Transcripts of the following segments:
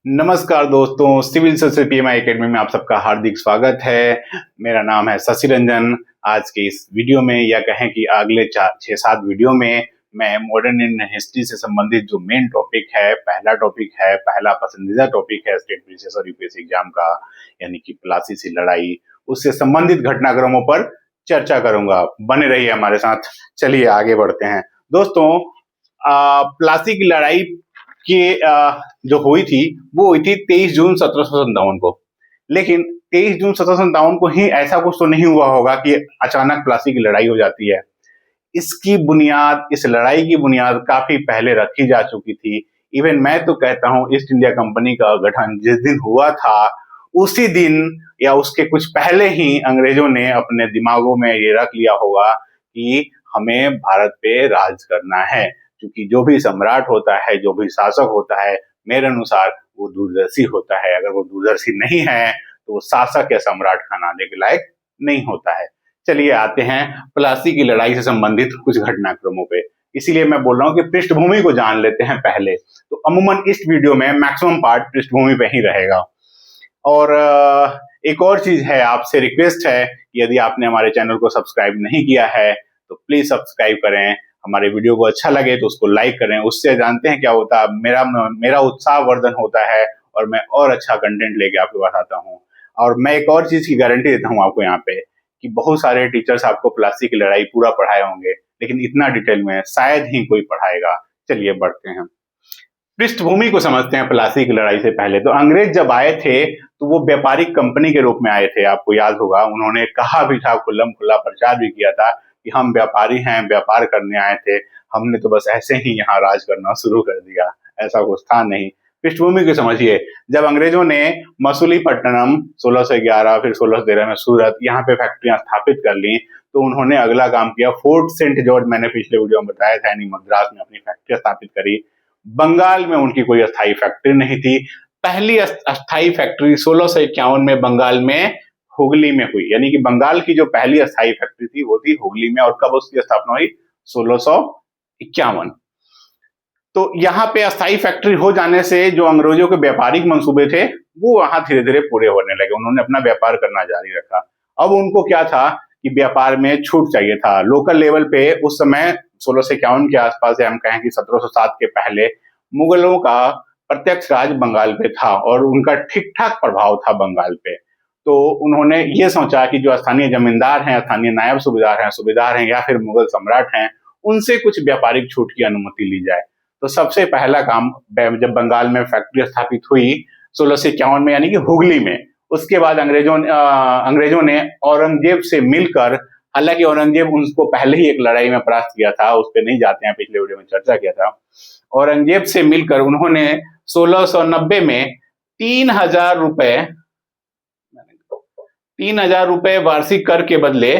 नमस्कार दोस्तों, civil service PMI academy में आप सबका हार्दिक स्वागत है। मेरा नाम है शशि रंजन। आज के इस वीडियो में या कहें कि अगले 6-7 वीडियो में मैं मॉडर्न इंडियन हिस्ट्री से संबंधित जो मेन टॉपिक है, पहला पसंदीदा टॉपिक है स्टेट पुलिस और यूपीएससी एग्जाम का, यानी कि प्लासी की लड़ाई, उससे संबंधित घटनाक्रमों पर चर्चा करूंगा। बने रहिए हमारे साथ। चलिए आगे बढ़ते हैं दोस्तों। प्लासी की लड़ाई कि जो वो हुई थी 23 जून 1757 को। लेकिन 23 जून 1757 को ही ऐसा कुछ तो नहीं हुआ होगा कि अचानक प्लासी की लड़ाई हो जाती है। इस लड़ाई की बुनियाद काफी पहले रखी जा चुकी थी। इवन मैं तो कहता हूं ईस्ट इंडिया कंपनी का गठन जिस दिन हुआ था उसी दिन या उसके कुछ पहले ही अंग्रेजों ने अपने दिमागों में ये रख लिया होगा कि हमें भारत पे राज करना है, क्योंकि जो भी सम्राट होता है, जो भी शासक होता है, मेरे अनुसार वो दूरदर्शी होता है। अगर वो दूरदर्शी नहीं है तो वो शासक या सम्राट कहलाने के लायक नहीं होता है। चलिए आते हैं प्लासी की लड़ाई से संबंधित कुछ घटनाक्रमों पे। इसीलिए मैं बोल रहा हूँ कि पृष्ठभूमि को जान लेते हैं पहले। तो अमूमन इस वीडियो में मैक्सिमम पार्ट पृष्ठभूमि पे ही रहेगा। और एक और चीज है, आपसे रिक्वेस्ट है कि यदि आपने हमारे चैनल को सब्सक्राइब नहीं किया है तो प्लीज सब्सक्राइब करें। हमारे वीडियो को अच्छा लगे तो उसको लाइक करें। उससे जानते हैं क्या होता है, मेरा उत्साह वर्धन होता है और मैं और अच्छा कंटेंट लेके आपके पास आता हूँ। और मैं एक और चीज की गारंटी देता हूँ आपको यहाँ पे कि बहुत सारे टीचर्स आपको प्लासी की लड़ाई पूरा पढ़ाए होंगे, लेकिन इतना डिटेल में शायद ही कोई पढ़ाएगा। चलिए बढ़ते हैं, पृष्ठभूमि को समझते हैं। प्लासी की लड़ाई से पहले तो अंग्रेज जब आए थे तो वो व्यापारिक कंपनी के रूप में आए थे। आपको याद होगा उन्होंने कहा भी था, खुल्लम खुल्ला प्रचार भी किया था कि हम व्यापारी हैं, व्यापार करने आए थे, हमने तो बस ऐसे ही यहाँ राज करना शुरू कर दिया। ऐसा कुछ था नहीं। पृष्ठभूमि को समझिए। जब अंग्रेजों ने मसूलीपट्टनम 1611 फिर 1613 में सूरत, यहाँ पे फैक्ट्रियां स्थापित कर ली, तो उन्होंने अगला काम किया फोर्ट सेंट जॉर्ज, मैंने पिछले वीडियो में बताया था, यानी मद्रास में अपनी फैक्ट्री स्थापित करी। बंगाल में उनकी कोई अस्थायी फैक्ट्री नहीं थी। पहली अस्थायी फैक्ट्री 1651 में बंगाल में हुगली में हुई, यानी कि बंगाल की जो पहली अस्थायी फैक्ट्री थी वो थी हुगली में। और कब उसकी स्थापना हुई? 1651। तो यहाँ पे अस्थायी फैक्ट्री हो जाने से जो अंग्रेजों के व्यापारिक मंसूबे थे वो वहां धीरे धीरे पूरे होने लगे। उन्होंने अपना व्यापार करना जारी रखा। अब उनको क्या था कि व्यापार में छूट चाहिए था लोकल लेवल पे। उस समय 1651 के आसपास, या हम कहें कि 1707 के पहले, मुगलों का प्रत्यक्ष राज बंगाल पे था और उनका ठीक ठाक प्रभाव था बंगाल पे। तो उन्होंने ये सोचा कि जो स्थानीय जमींदार हैं, स्थानीय नायब सूबेदार हैं या फिर मुगल सम्राट हैं, उनसे कुछ व्यापारिक छूट की अनुमति ली जाए। तो सबसे पहला काम, जब बंगाल में फैक्ट्री स्थापित हुई 1651 में, यानी कि हुगली में, उसके बाद अंग्रेजों ने औरंगजेब से मिलकर, हालांकि औरंगजेब उनको पहले ही एक लड़ाई में परास्त किया था, उस पर नहीं जाते हैं, पिछले वीडियो में चर्चा किया था। औरंगजेब से मिलकर उन्होंने 1690 में 3,000 रुपए वार्षिक कर के बदले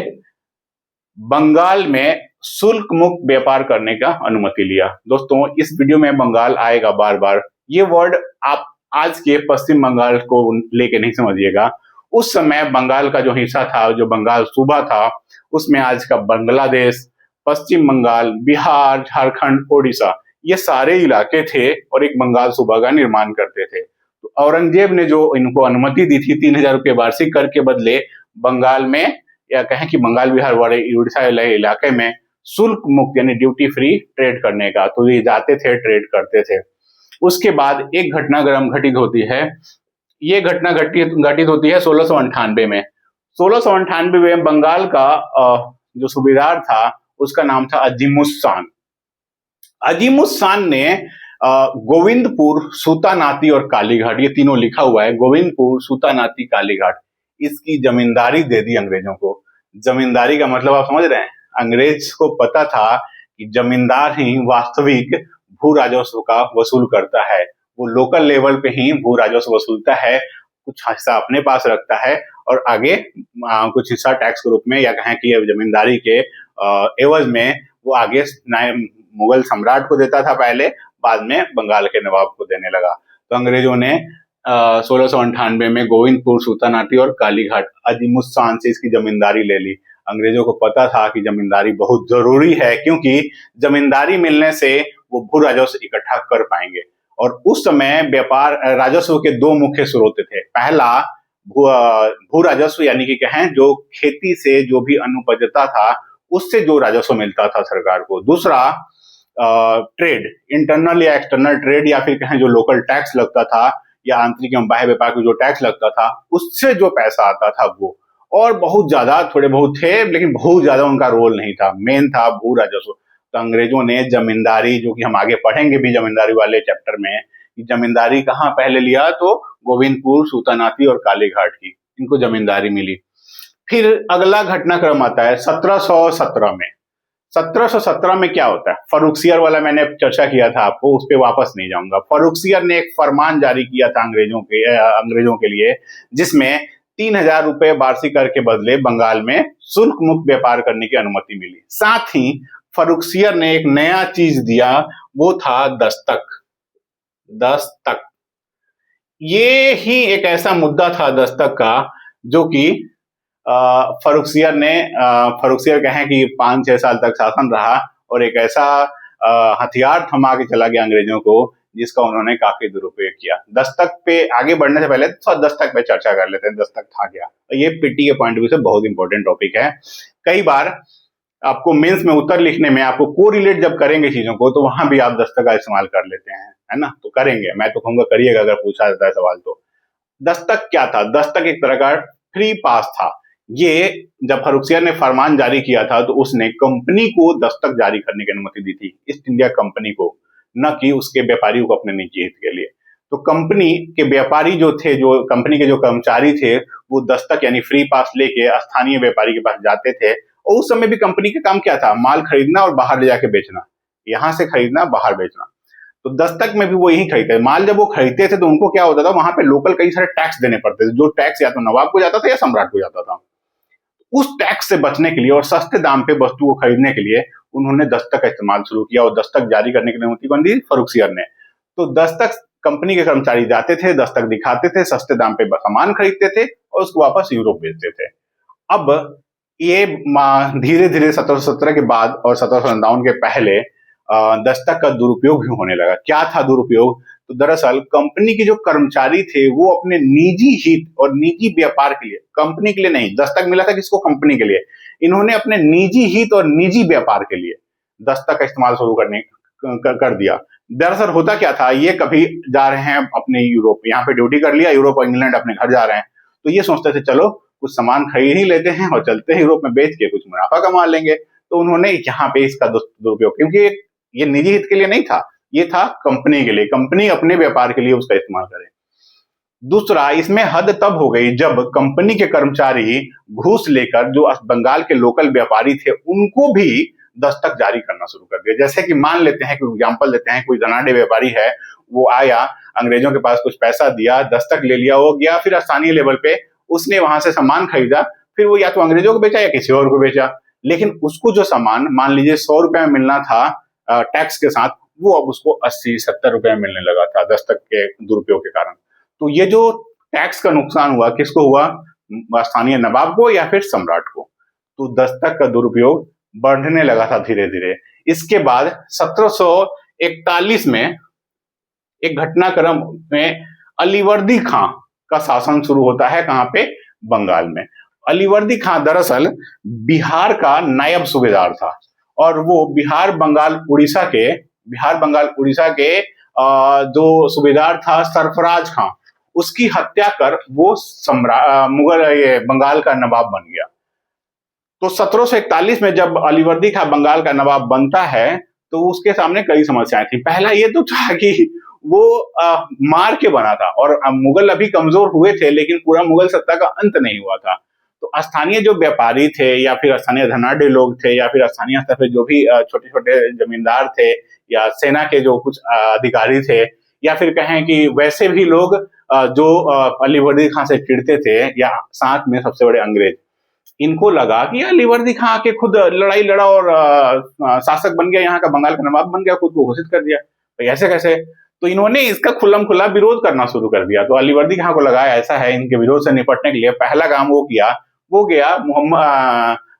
बंगाल में शुल्क मुक्त व्यापार करने का अनुमति लिया। दोस्तों इस वीडियो में बंगाल आएगा बार बार, ये वर्ड आप आज के पश्चिम बंगाल को लेके नहीं समझिएगा। उस समय बंगाल का जो हिस्सा था, जो बंगाल सूबा था, उसमें आज का बांग्लादेश, पश्चिम बंगाल, बिहार, झारखंड, ओडिशा, ये सारे इलाके थे और एक बंगाल सूबा का निर्माण करते थे। तो औरंगजेब ने जो इनको अनुमति दी थी 3,000 रुपये वार्षिक कर के बदले बंगाल में, या कहें कि बंगाल, बिहार, उड़ीसा इलाके में शुल्क मुक्त यानी ड्यूटी फ्री ट्रेड करने का, तो ये जाते थे, ट्रेड करते थे। उसके बाद एक घटना घटित होती है। ये घटना घटित होती है 1698 में। 1698 में बंगाल का जो सूबेदार था उसका नाम था अजीमुस्सान। अजीमुस्सान ने गोविंदपुर, सूतानाती और कालीघाट, ये तीनों लिखा हुआ है, गोविंदपुर, सूतानाती, कालीघाट, इसकी जमींदारी दे दी अंग्रेजों को। जमींदारी का मतलब आप समझ रहे हैं? अंग्रेज को पता था कि जमींदार ही वास्तविक भू राजस्व का वसूल करता है। वो लोकल लेवल पे ही भू राजस्व वसूलता है, कुछ हिस्सा अपने पास रखता है और आगे कुछ हिस्सा टैक्स के रूप में, या कहें कि जमींदारी के एवज में वो आगे मुगल सम्राट को देता था पहले, बाद में बंगाल के नवाब को देने लगा। तो अंग्रेजों ने 1698 में गोविंदपुर, सूतानाती और कालीघाट अजीमुस्सान से इसकी जमींदारी ले ली। अंग्रेजों को पता था कि जमींदारी बहुत जरूरी है, क्योंकि जमींदारी मिलने से वो भू राजस्व इकट्ठा कर पाएंगे। और उस समय व्यापार राजस्व के दो मुख्य स्रोत थे। पहला भू राजस्व, यानी कि कहें जो खेती से जो भी अन्न उपजता था उससे जो राजस्व मिलता था सरकार को। दूसरा ट्रेड, इंटरनल या एक्सटर्नल ट्रेड, या फिर कहें जो लोकल टैक्स लगता था या आंतरिक एवं बाह्य व्यापार को जो टैक्स लगता था उससे जो पैसा आता था वो। और बहुत ज्यादा, थोड़े बहुत थे लेकिन बहुत ज्यादा उनका रोल नहीं था, मेन था भू राजस्व। तो अंग्रेजों ने जमींदारी, जो कि हम आगे पढ़ेंगे भी जमींदारी वाले चैप्टर में, जमींदारी कहाँ पहले लिया, तो गोविंदपुर, सूतानाती और कालीघाट की, इनको जमींदारी मिली। फिर अगला घटनाक्रम आता है 1717 में। 1717 में क्या होता है, फर्रुखसियर वाला मैंने चर्चा किया था आपको, उस पर वापस नहीं जाऊंगा। फर्रुखसियर ने एक फरमान जारी किया था अंग्रेजों के लिए, जिसमें 3000 रुपए वार्षिक कर के बदले बंगाल में शुल्क मुक्त व्यापार करने की अनुमति मिली। साथ ही फर्रुखसियर ने एक नया चीज दिया, वो था दस्तक। दस्तक ये ही एक ऐसा मुद्दा था दस्तक का, जो कि फर्रुखसियर कहें कि 5-6 साल तक शासन रहा और एक ऐसा हथियार थमा के चला गया अंग्रेजों को, जिसका उन्होंने काफी दुरुपयोग किया। दस्तक पे आगे बढ़ने से पहले थोड़ा दस्तक पे चर्चा कर लेते हैं, दस्तक था क्या। ये पीटी के पॉइंट ऑफ व्यू से बहुत इंपॉर्टेंट टॉपिक है। कई बार आपको मेंस में उत्तर लिखने में आपको कोरिलेट जब करेंगे चीजों को, तो वहां भी आप दस्तक का इस्तेमाल कर लेते हैं, है ना। तो करेंगे, मैं तो कहूंगा करिएगा अगर पूछा जाता है सवाल तो। दस्तक क्या था, दस्तक एक तरह का फ्री पास था। ये जब फर्रुखसियर ने फरमान जारी किया था तो उसने कंपनी को दस्तक जारी करने की अनुमति दी थी, ईस्ट इंडिया कंपनी को, न कि उसके व्यापारियों को अपने निजी हित के लिए। तो कंपनी के व्यापारी जो थे, जो कंपनी के जो कर्मचारी थे, वो दस्तक यानी फ्री पास लेके स्थानीय व्यापारी के पास जाते थे। और उस समय भी कंपनी का काम क्या था, माल खरीदना और बाहर ले जाके बेचना, यहां से खरीदना बाहर बेचना। तो दस्तक में भी वो यही खरीदते, माल जब वो खरीदते थे तो उनको क्या होता था, वहां पे लोकल कई सारे टैक्स देने पड़ते थे, जो टैक्स या तो नवाब को जाता था या सम्राट को जाता था। उस टैक्स से बचने के लिए और सस्ते दाम पे वस्तु को खरीदने के लिए उन्होंने दस्तक का इस्तेमाल शुरू किया, और दस्तक जारी करने की अनुमति कौन दी, फर्रुखसियर ने। तो दस्तक, कंपनी के कर्मचारी जाते थे, दस्तक दिखाते थे, सस्ते दाम पे सामान खरीदते थे और उसको वापस यूरोप बेचते थे। अब ये धीरे धीरे 1717 के बाद और 1757 के पहले दस्तक का दुरुपयोग भी होने लगा। क्या था दुरुपयोग, तो दरअसल कंपनी के जो कर्मचारी थे वो अपने निजी हित और निजी व्यापार के लिए, कंपनी के लिए नहीं, दस्तक मिला था किसको, कंपनी के लिए, इन्होंने अपने निजी हित और निजी व्यापार के लिए दस्तक का इस्तेमाल शुरू कर दिया। दरअसल होता क्या था, ये कभी जा रहे हैं अपने यूरोप, यहाँ पे ड्यूटी कर लिया, यूरोप और इंग्लैंड अपने घर जा रहे हैं, तो ये सोचते थे चलो कुछ सामान खरीद ही लेते हैं और चलते हैं यूरोप में, बेच के कुछ मुनाफा कमा लेंगे। तो उन्होंने यहाँ पे इसका दुरुपयोग, क्योंकि ये निजी हित के लिए नहीं था, ये था कंपनी के लिए, कंपनी अपने व्यापार के लिए उसका इस्तेमाल करे। दूसरा, इसमें हद तब हो गई जब कंपनी के कर्मचारी घूस लेकर जो बंगाल के लोकल व्यापारी थे उनको भी दस्तक जारी करना शुरू कर दिया। जैसे कि मान लेते हैं, एग्जांपल देते हैं, कोई धनाढ्य व्यापारी है, वो आया, अंग्रेजों के पास कुछ पैसा दिया, दस्तक ले लिया, वो गया, फिर स्थानीय लेवल पे उसने वहां से सामान खरीदा, फिर वो या तो अंग्रेजों को बेचा या किसी और को बेचा, लेकिन उसको जो सामान मान लीजिए 100 रुपए में मिलना था टैक्स के साथ, वो अब उसको 80-70 रुपए में मिलने लगा था दस्तक के दुरुपयोग के कारण। तो ये जो टैक्स का नुकसान हुआ, किसको हुआ, स्थानीय नवाब को या फिर सम्राट को। तो दस्तक का दुरुपयोग बढ़ने लगा था धीरे धीरे। इसके बाद 1741 में एक घटनाक्रम में अलीवर्दी खां का शासन शुरू होता है, कहां पे, बंगाल में। अलीवर्दी खां दरअसल बिहार का नायब सूबेदार था, और वो बिहार बंगाल उड़ीसा के जो सूबेदार था सरफराज खां, उसकी हत्या कर वो बंगाल का नवाब बन गया। तो 1741 में जब अलीवर्दी खां बंगाल का नवाब बनता है तो उसके सामने कई समस्याएं थी। पहला ये तो था कि वो मार के बना था, और मुगल अभी कमजोर हुए थे लेकिन पूरा मुगल सत्ता का अंत नहीं हुआ था। तो स्थानीय जो व्यापारी थे या फिर स्थानीय धनाढ्य लोग थे या फिर स्थानीय स्तर पे जो भी छोटे छोटे जमींदार थे या सेना के जो कुछ अधिकारी थे, या फिर कहें कि वैसे भी लोग जो अलीवर्दी खां से चिढ़ते थे, या साथ में सबसे बड़े अंग्रेज, इनको लगा कि अलीवर्दी खां आके खुद लड़ाई लड़ा और शासक बन गया, यहाँ का बंगाल का नवाब बन गया, खुद को घोषित कर दिया, तो ऐसे कैसे। तो इन्होंने इसका खुल्लम खुल्ला विरोध करना शुरू कर दिया। तो अलीवर्दी खां को लगा ऐसा है, इनके विरोध से निपटने के लिए पहला काम वो किया, वो गया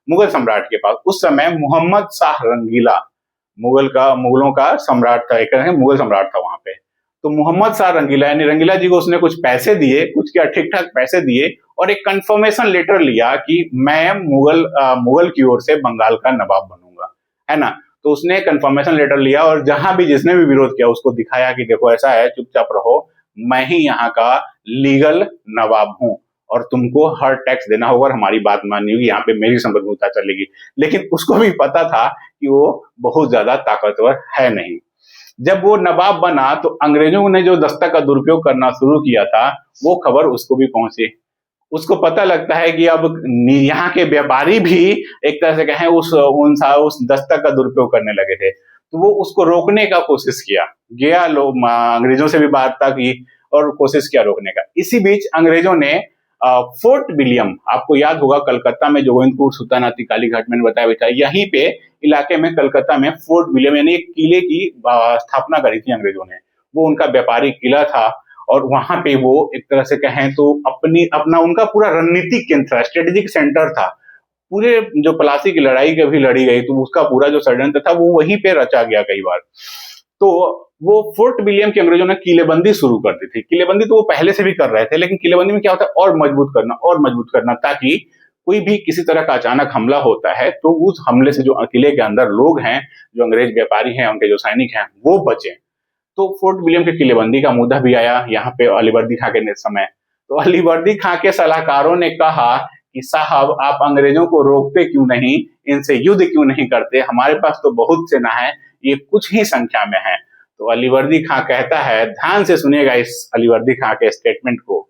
मुगल सम्राट के पास। उस समय मोहम्मद शाह रंगीला मुगलों का सम्राट था, एक मुगल सम्राट था वहां पे। तो मोहम्मद शाह रंगीला यानी रंगीला जी को उसने कुछ पैसे दिए, कुछ क्या ठीक ठाक पैसे दिए और एक कंफर्मेशन लेटर लिया कि मैं मुगल की ओर से बंगाल का नवाब बनूंगा, है ना। तो उसने कंफर्मेशन लेटर लिया और जहां भी जिसने भी विरोध किया उसको दिखाया कि देखो ऐसा है, चुपचाप रहो, मैं ही यहाँ का लीगल नवाब हूँ और तुमको हर टैक्स देना होगा और हमारी बात माननी होगी, यहाँ पे मेरी संप्रभुता चलेगी। लेकिन उसको भी पता था कि वो बहुत ज्यादा ताकतवर है नहीं। जब वो नवाब बना तो अंग्रेजों ने जो दस्तक का दुरुपयोग करना शुरू किया था वो खबर उसको भी पहुंची। उसको पता लगता है कि अब यहाँ के व्यापारी भी एक तरह से कहें उस दस्तक का दुरुपयोग करने लगे थे। तो वो उसको रोकने का कोशिश किया, गया लोग अंग्रेजों से भी वार्ता की और कोशिश किया रोकने का। इसी बीच अंग्रेजों ने फोर्ट विलियम, आपको याद होगा कलकत्ता में जो गोविंदपुर सुल्तानाती कालीघाट मैंने बताया यहीं पे इलाके में कलकत्ता में फोर्ट विलियम यानी एक किले की स्थापना करी थी अंग्रेजों ने। वो उनका व्यापारिक किला था और वहां पे वो एक तरह से कहें तो अपना उनका पूरा रणनीतिक केंद्र था, स्ट्रेटेजिक सेंटर था। पूरे जो प्लासी की लड़ाई कभी लड़ी गई तो उसका पूरा जो षड्यंत्र था वो वहीं पे रचा गया कई बार। तो वो फोर्ट विलियम की अंग्रेजों ने किलेबंदी शुरू कर दी थी। किलेबंदी तो वो पहले से भी कर रहे थे, लेकिन किलेबंदी में क्या होता है और मजबूत करना ताकि कोई भी किसी तरह का अचानक हमला होता है तो उस हमले से जो किले के अंदर लोग हैं, जो अंग्रेज व्यापारी हैं, उनके जो सैनिक हैं वो बचे। तो फोर्ट विलियम के किलेबंदी का मुद्दा भी आया यहाँ पे अलीवर्दी खां के समय। तो अलीवर्दी खां के सलाहकारों ने कहा कि साहब आप अंग्रेजों को रोकते क्यों नहीं, इनसे युद्ध क्यों नहीं करते, हमारे पास तो बहुत सेना है, ये कुछ ही संख्या में है। तो अलीवर्दी खां कहता है, ध्यान से सुनिएगा इस अलीवर्दी खां के स्टेटमेंट को,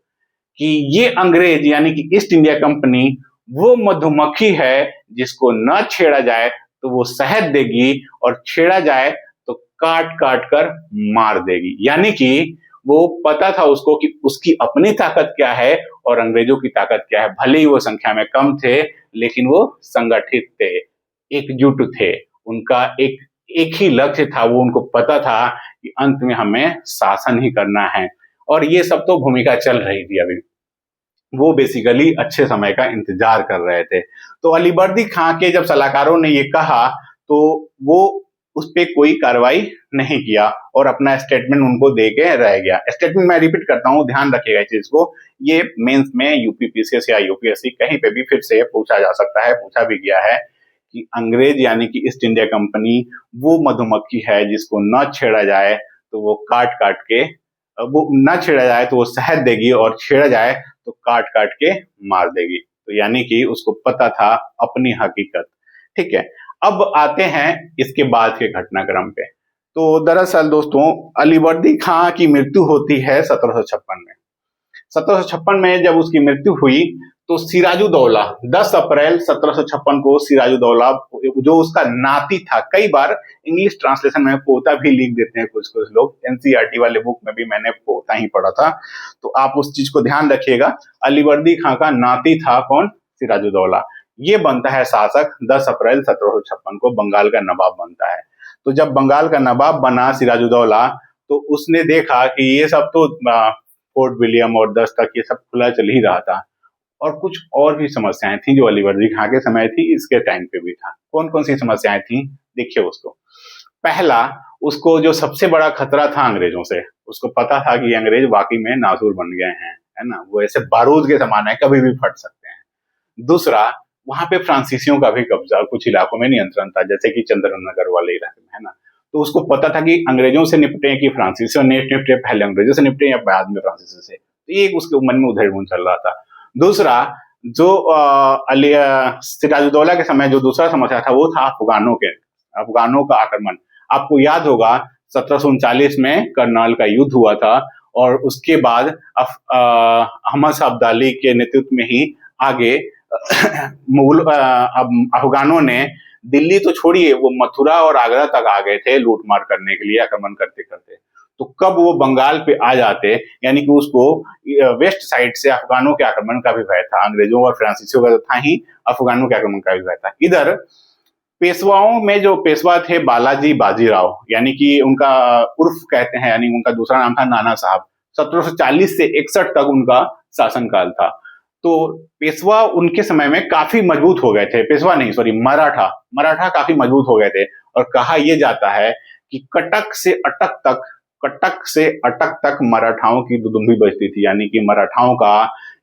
कि ये अंग्रेज यानी कि ईस्ट इंडिया कंपनी वो मधुमक्खी है जिसको न छेड़ा जाए तो वो शहद देगी और छेड़ा जाए तो काट काट कर मार देगी। यानी कि वो पता था उसको कि उसकी अपनी ताकत क्या है और अंग्रेजों की ताकत क्या है। भले ही वो संख्या में कम थे लेकिन वो संगठित थे, एकजुट थे, उनका एक ही लक्ष्य था। वो उनको पता था कि अंत में हमें शासन ही करना है और ये सब तो भूमिका चल रही थी। अभी वो बेसिकली अच्छे समय का इंतजार कर रहे थे। तो अलीवर्दी खां के जब सलाहकारों ने ये कहा तो वो उस पर कोई कार्रवाई नहीं किया और अपना स्टेटमेंट उनको दे के रह गया। स्टेटमेंट मैं रिपीट करता हूँ, ध्यान रखिएगा इस चीज को। ये मेंस में यूपीपीसीएस या यूपीएससी कहीं पे भी फिर से पूछा जा सकता है, पूछा भी गया है कि अंग्रेज यानी कि ईस्ट इंडिया कंपनी वो मधुमक्खी है जिसको न छेड़ा जाए तो वो काट काट के, वो न छेड़ा जाए तो वो शहद देगी और छेड़ा जाए तो काट काट के मार देगी। तो यानी कि उसको पता था अपनी हकीकत। ठीक है, अब आते हैं इसके बाद के घटनाक्रम पे। तो दरअसल दोस्तों अलीवर्दी खां की मृत्यु होती है 1756 में। 1756 में जब उसकी मृत्यु हुई तो सिराजुद्दौला 10 अप्रैल 1756 को सिराजुद्दौला जो उसका नाती था, कई बार इंग्लिश ट्रांसलेशन में पोता भी लिख देते हैं कुछ कुछ लोग, एनसीईआरटी वाले बुक में भी मैंने पोता ही पढ़ा था, तो आप उस चीज को ध्यान रखिएगा। अलीवर्दी खां का नाती था कौन? सिराजुद्दौला। ये बनता है शासक 10 अप्रैल 1756 को, बंगाल का नवाब बनता है। तो जब बंगाल का नवाब बना सिराजुद्दौला तो उसने देखा कि ये सब तो फोर्ट विलियम और दस्तक ये सब खुला चल ही रहा था और कुछ और भी समस्याएं थी जो अलीवर्दी खां के समय थी, इसके टाइम पे भी था। कौन कौन सी समस्याएं थी देखिए उसको। पहला, उसको जो सबसे बड़ा खतरा था अंग्रेजों से, उसको पता था कि अंग्रेज वाकई में नासूर बन गए हैं, है ना, वो ऐसे बारूद के समान है, कभी भी फट सकते हैं। दूसरा, वहां पे फ्रांसीसियों का भी कब्जा, कुछ इलाकों में नियंत्रण था, जैसे कि चंद्रनगर वाले इलाके में, है ना। तो उसको पता था कि अंग्रेजों से निपटे कि फ्रांसीसियों ने निपटे, पहले अंग्रेजों से निपटे या बाद में फ्रांसीसियों से। तो ये उसके मन में उधेड़-बुन चल रहा था। दूसरा, जो सिराजुद्दौला के समय जो दूसरा समस्या था वो था अफगानों का आक्रमण। आपको याद होगा 1739 में करनाल का युद्ध हुआ था और उसके बाद अहमद शाह अब्दाली के नेतृत्व में ही आगे अफगानों ने दिल्ली तो छोड़िए, वो मथुरा और आगरा तक आ गए थे लूटमार करने के लिए, आक्रमण करते करते। तो कब वो बंगाल पे आ जाते, यानी कि उसको वेस्ट साइड से अफगानों के आक्रमण का भी भय था, अंग्रेजों और फ्रांसीसियों का तो था ही, अफगानों के आक्रमण का भी भय था। इधर पेशवाओं में जो पेशवा थे बालाजी बाजीराव, यानी कि उनका उर्फ कहते हैं, यानी उनका दूसरा नाम था नाना साहब। 1740 से 61 तक उनका शासनकाल था। तो पेशवा उनके समय में काफी मजबूत हो गए थे, पेशवा नहीं सॉरी मराठा काफी मजबूत हो गए थे। और कहा यह जाता है कि कटक से अटक तक, कटक से अटक तक मराठाओं की दुदुम्बी बजती थी, यानी कि मराठाओं का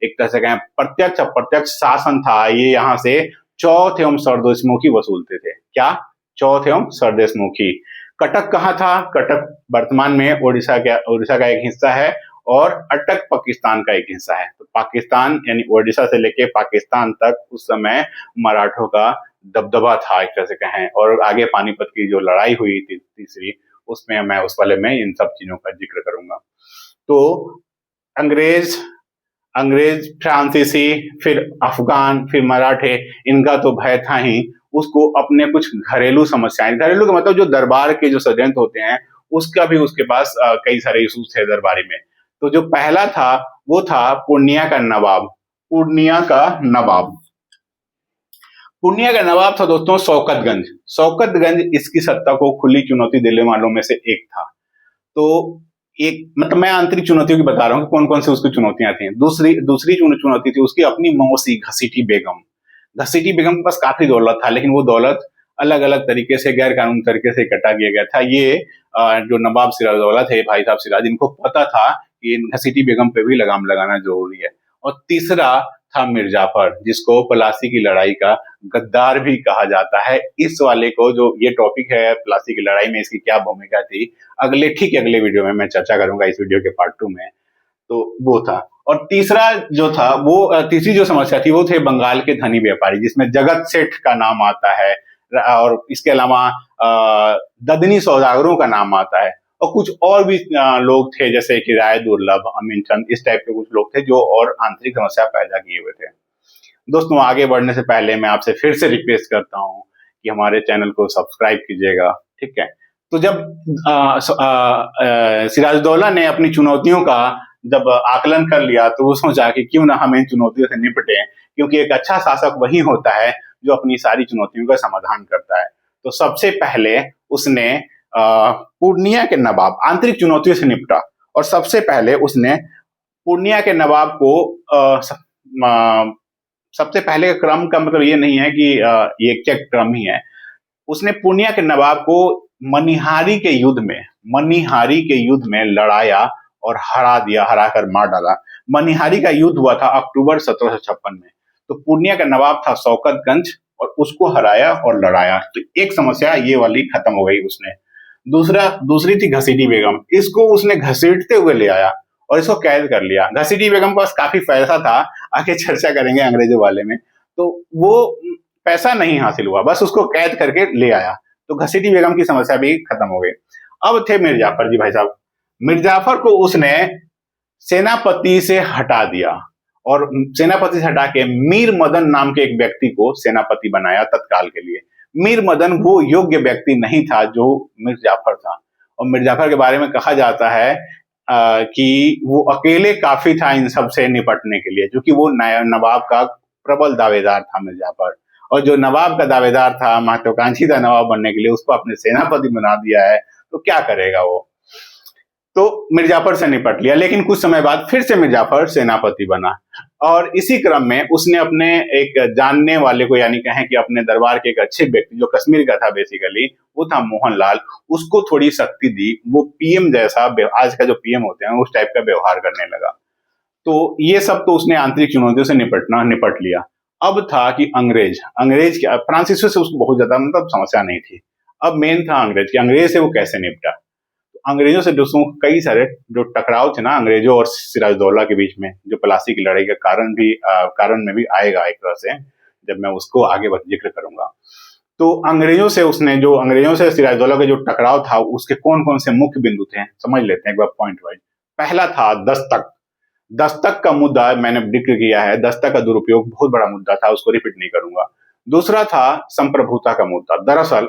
एक तरह से कहें प्रत्यक्ष अप्रत्यक्ष शासन था। ये यहाँ से चौथ एवं सरदेशमुखी वसूलते थे। क्या? चौथ एवं सरदेशमुखी। कटक कहाँ था? कटक वर्तमान में उड़ीसा का एक हिस्सा है और अटक पाकिस्तान का एक हिस्सा है। तो पाकिस्तान यानी उड़ीसा से लेके पाकिस्तान तक उस समय मराठों का दबदबा था एक तरह से कहें। और आगे पानीपत की जो लड़ाई हुई थी तीसरी, उसमें मैं उस वाले में इन सब चीजों का जिक्र करूंगा। तो अंग्रेज फ्रांसीसी, फिर अफगान, फिर मराठे, इनका तो भय था ही। उसको अपने कुछ घरेलू समस्याएं, घरेलू का मतलब जो दरबार के जो षड्यंत्र होते हैं उसका भी उसके पास कई सारे इशूज थे दरबारी में। तो जो पहला था वो था पूर्णिया का नवाब। पूर्णिया का नवाब पूर्णिया का नवाब था दोस्तों शौकतगंज। शौकतगंज इसकी सत्ता को खुली चुनौती देने वालों में से एक था। तो एक मतलब मैं आंतरिक चुनौतियों की बता रहा हूँ कि कौन कौन सी उसकी चुनौतियां थी। दूसरी चुनौती थी उसकी अपनी मौसी घसीटी बेगम। घसीटी बेगम के पास काफी दौलत था, लेकिन वो दौलत अलग अलग तरीके से गैर कानूनी तरीके से इकट्ठा किया गया था। ये जो नवाब सिराजदौला थे, भाई साहब सिराज, इनको पता था कि घसीटी बेगम पे भी लगाम लगाना जरूरी है। और तीसरा था मिर्जाफर, जिसको प्लासी की लड़ाई का गद्दार भी कहा जाता है। इस वाले को जो ये टॉपिक है प्लासी की लड़ाई में इसकी क्या भूमिका थी, अगले वीडियो में मैं चर्चा करूंगा, इस वीडियो के पार्ट 2 में। तो वो था। और तीसरा जो था वो तीसरी जो समस्या थी वो थे बंगाल के धनी व्यापारी, जिसमें जगत सेठ का नाम आता है और इसके अलावा ददनी सौदागरों का नाम आता है। और कुछ और भी लोग थे जैसे कि राय दुर्लभ, अमीन चंद, इस टाइप के कुछ लोग थे जो और आंतरिक समस्या पैदा किए हुए थे। दोस्तों आगे बढ़ने से पहले मैं आपसे फिर से रिक्वेस्ट करता हूँ कि हमारे चैनल को सब्सक्राइब कीजिएगा, ठीक है। तो जब सिराजदौला ने अपनी चुनौतियों का जब आकलन कर लिया तो वो सोचा कि क्यों ना हम इन चुनौतियों से निपटें, क्योंकि एक अच्छा शासक वही होता है जो अपनी सारी चुनौतियों का समाधान करता है। तो सबसे पहले उसने पूर्णिया के नवाब, आंतरिक चुनौतियों से निपटा और सबसे पहले उसने पूर्णिया के नवाब को सबसे पहले क्रम का मतलब ये नहीं है कि ये एक चेक क्रम ही है। उसने पूर्णिया के नवाब को मनिहारी के युद्ध में लड़ाया और हरा कर मार डाला। मनिहारी का युद्ध हुआ था अक्टूबर 1756 में। तो पूर्णिया का नवाब था शौकतगंज और उसको हराया और लड़ाया। तो एक समस्या ये वाली खत्म हो गई उसने। दूसरी थी घसीटी बेगम। इसको उसने घसीटते हुए ले आया और इसको कैद कर लिया। घसीटी बेगम के पास काफी पैसा था, आगे चर्चा करेंगे अंग्रेजों वाले में। तो वो पैसा नहीं हासिल हुआ, बस उसको कैद करके ले आया। तो घसीटी बेगम की समस्या भी खत्म हो गई। अब थे मिर्जाफर जी भाई साहब। मिर्जाफर को उसने सेनापति से हटा दिया और सेनापति से हटा के मीर मदन नाम के एक व्यक्ति को सेनापति बनाया तत्काल के लिए। मीर मदन वो योग्य व्यक्ति नहीं था जो मिर्जाफर था। और मिर्जाफर के बारे में कहा जाता है कि वो अकेले काफी था इन सब से निपटने के लिए, क्योंकि वो नवाब का प्रबल दावेदार था मिर्जाफर। और जो नवाब का दावेदार था, महत्वाकांक्षी था नवाब बनने के लिए, उसको अपने सेनापति बना दिया है, तो क्या करेगा वो। तो मिर्जाफर से निपट लिया, लेकिन कुछ समय बाद फिर से मिर्जाफर सेनापति बना। और इसी क्रम में उसने अपने एक जानने वाले को, यानी कहें कि अपने दरबार के एक अच्छे व्यक्ति जो कश्मीर का था बेसिकली, वो था मोहनलाल, उसको थोड़ी शक्ति दी। वो पीएम जैसा, आज का जो पीएम होते हैं उस टाइप का व्यवहार करने लगा। तो ये सब तो उसने आंतरिक चुनौतियों से निपट लिया। अब था कि अंग्रेज क्या, फ्रांसीसियों से उसको बहुत ज्यादा मतलब समस्या नहीं थी। अब मेन था अंग्रेज से वो कैसे निपटा। अंग्रेजों से दोस्तों कई सारे जो टकराव थे ना अंग्रेजों और सिराजदौला के बीच में, जो प्लासी की लड़ाई का कारण में भी आएगा एक तरह से, जब मैं उसको आगे जिक्र करूंगा। तो अंग्रेजों से सिराजदौला का जो टकराव था उसके कौन कौन से मुख्य बिंदु थे समझ लेते हैं एक बार पॉइंट वाइज। पहला था दस्तक का मुद्दा, मैंने जिक्र किया है। दस्तक का दुरुपयोग बहुत बड़ा मुद्दा था, उसको रिपीट नहीं करूंगा। दूसरा था संप्रभुता का मुद्दा। दरअसल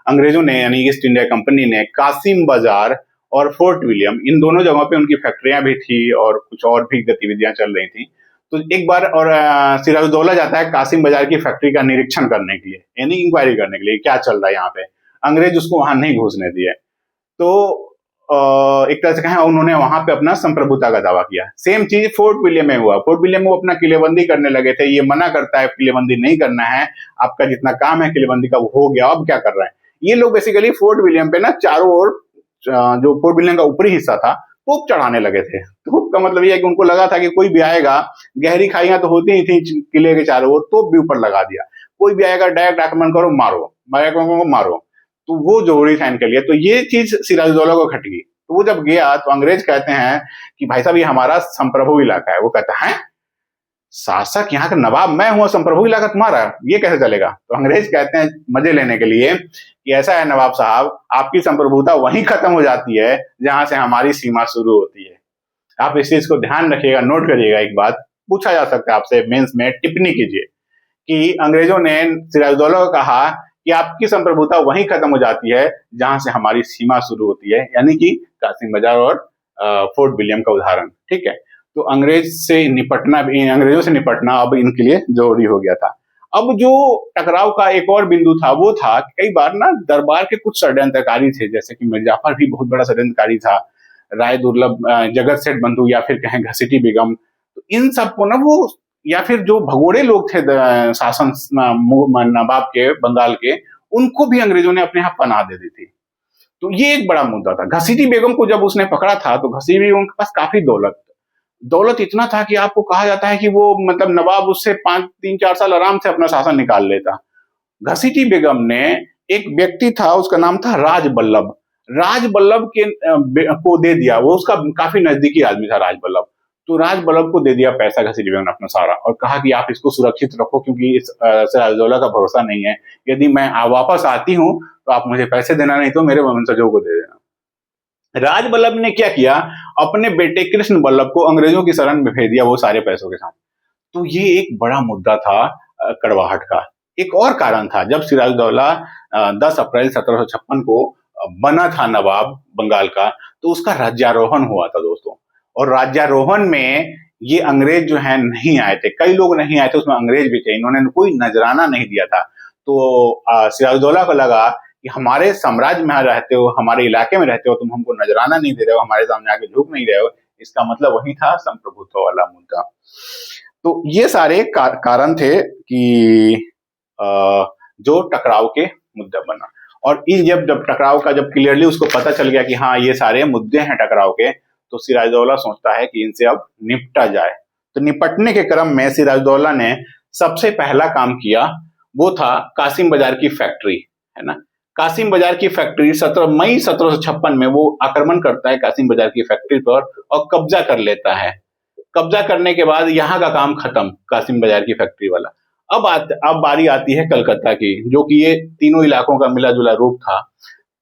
अंग्रेजों ने यानी ईस्ट इंडिया कंपनी ने कासिम बाजार और फोर्ट विलियम, इन दोनों जगहों पे उनकी फैक्ट्रियां भी थी और कुछ और भी गतिविधियां चल रही थी। तो एक बार और सिराजदौला जाता है कासिम बाजार की फैक्ट्री का निरीक्षण करने के लिए, यानी इंक्वायरी करने के लिए क्या चल रहा है यहाँ पे। अंग्रेज उसको वहां नहीं घुसने दिए। तो एक तरह से कहें उन्होंने वहां पे अपना संप्रभुता का दावा किया। सेम चीज फोर्ट विलियम में हुआ। फोर्ट विलियम में वो अपना किलेबंदी करने लगे थे। ये मना करता है किलेबंदी नहीं करना है, आपका जितना काम है किलेबंदी का वो हो गया, अब क्या कर रहे हैं। ये लोग बेसिकली फोर्ट विलियम पे ना चारों ओर जो फोर्ट विलियम का ऊपरी हिस्सा था तोप चढ़ाने लगे थे। तोप का मतलब ये है कि उनको लगा था कि कोई भी आएगा, गहरी खाइयां तो होती ही थी किले के चारों ओर, तोप भी ऊपर लगा दिया, कोई भी आएगा डायरेक्ट आक्रमण करो, मारो। तो वो जरूरी था इनके लिए। तो ये चीज सिराजुद्दौला को खट गई। तो वो जब गया तो अंग्रेज कहते हैं कि भाई साहब ये हमारा संप्रभु इलाका है। वो कहता है शासक यहाँ का नवाब मैं हूँ, संप्रभु इलाका तुम्हारा, ये कैसे चलेगा? तो अंग्रेज कहते हैं मजे लेने के लिए कि ऐसा है नवाब साहब, आपकी संप्रभुता वहीं खत्म हो जाती है जहां से हमारी सीमा शुरू होती है। आप इस चीज को ध्यान रखिएगा, नोट करिएगा। एक बात पूछा जा सकता है आपसे मेंस में, टिप्पणी कीजिए कि अंग्रेजों ने सिराजुद्दौला को कहा कि आपकी संप्रभुता वहीं खत्म हो जाती है जहां से हमारी सीमा शुरू होती है, यानी कि कासिम बाजार और फोर्ट विलियम का उदाहरण। ठीक है, तो अंग्रेजों से निपटना अब इनके लिए जरूरी हो गया था। अब जो टकराव का एक और बिंदु था वो था कई बार ना दरबार के कुछ षड्यंत्रकारी थे, जैसे कि मिर्जाफर भी बहुत बड़ा षड्यंत्रकारी था, राय दुर्लभ, जगत सेठ बंधु या फिर कहें घसीटी बेगम। तो इन सबको ना वो, या फिर जो भगोड़े लोग थे शासन नवाब के बंगाल के, उनको भी अंग्रेजों ने अपने यहाँ पनाह दे दी थी। तो ये एक बड़ा मुद्दा था। घसीटी बेगम को जब उसने पकड़ा था तो घसीटी बेगम के पास काफी दौलत इतना था कि आपको कहा जाता है कि वो मतलब नवाब उससे 3-4 साल आराम से अपना शासन निकाल लेता। घसीटी बेगम ने, एक व्यक्ति था उसका नाम था राज बल्लभ को दे दिया। वो उसका काफी नजदीकी आदमी था राज बल्लभ। तो राज बल्लभ को दे दिया पैसा घसीटी बेगम ने अपना सारा, और कहा कि आप इसको सुरक्षित रखो क्योंकि इस सिराजुद्दौला का भरोसा नहीं है, यदि मैं वापस आती हूँ तो आप मुझे पैसे देना, नहीं तो मेरे वंशजों को दे देना। राज बल्लभ ने क्या किया, अपने बेटे कृष्ण बल्लभ को अंग्रेजों की शरण में भेज दिया, वो सारे पैसों के साथ। तो ये एक बड़ा मुद्दा था कड़वाहट का। एक और कारण था, जब सिराजुद्दौला 10 अप्रैल 1756 को बना था नवाब बंगाल का, तो उसका राज्यारोहण हुआ था दोस्तों। और राज्यारोहण में ये अंग्रेज जो है नहीं आए थे, कई लोग नहीं आए थे, उसमें अंग्रेज भी थे, इन्होंने कोई नजराना नहीं दिया था। तो सिराजुद्दौला को लगा कि हमारे साम्राज्य में रहते हो, हमारे इलाके में रहते हो, तुम हमको नजराना नहीं दे रहे हो, हमारे सामने आके झुक नहीं रहे हो, इसका मतलब वही था संप्रभुत्व वाला मुद्दा। तो ये सारे कारण थे कि जो टकराव के मुद्दा बना। और जब टकराव का जब क्लियरली उसको पता चल गया कि हाँ ये सारे मुद्दे हैं टकराव के, तो सिराजुद्दौला सोचता है कि इनसे अब निपटा जाए। तो निपटने के क्रम में सिराजुद्दौला ने सबसे पहला काम किया वो था कासिम बाजार की फैक्ट्री, है ना। कासिम बाजार की फैक्ट्री 17 मई 1756 में वो आक्रमण करता है कासिम बाजार की फैक्ट्री पर और कब्जा कर लेता है। कब्जा करने के बाद यहाँ का काम खत्म, कासिम बाजार की फैक्ट्री वाला। अब बारी आती है कलकत्ता की, जो कि ये तीनों इलाकों का मिला जुला रूप था।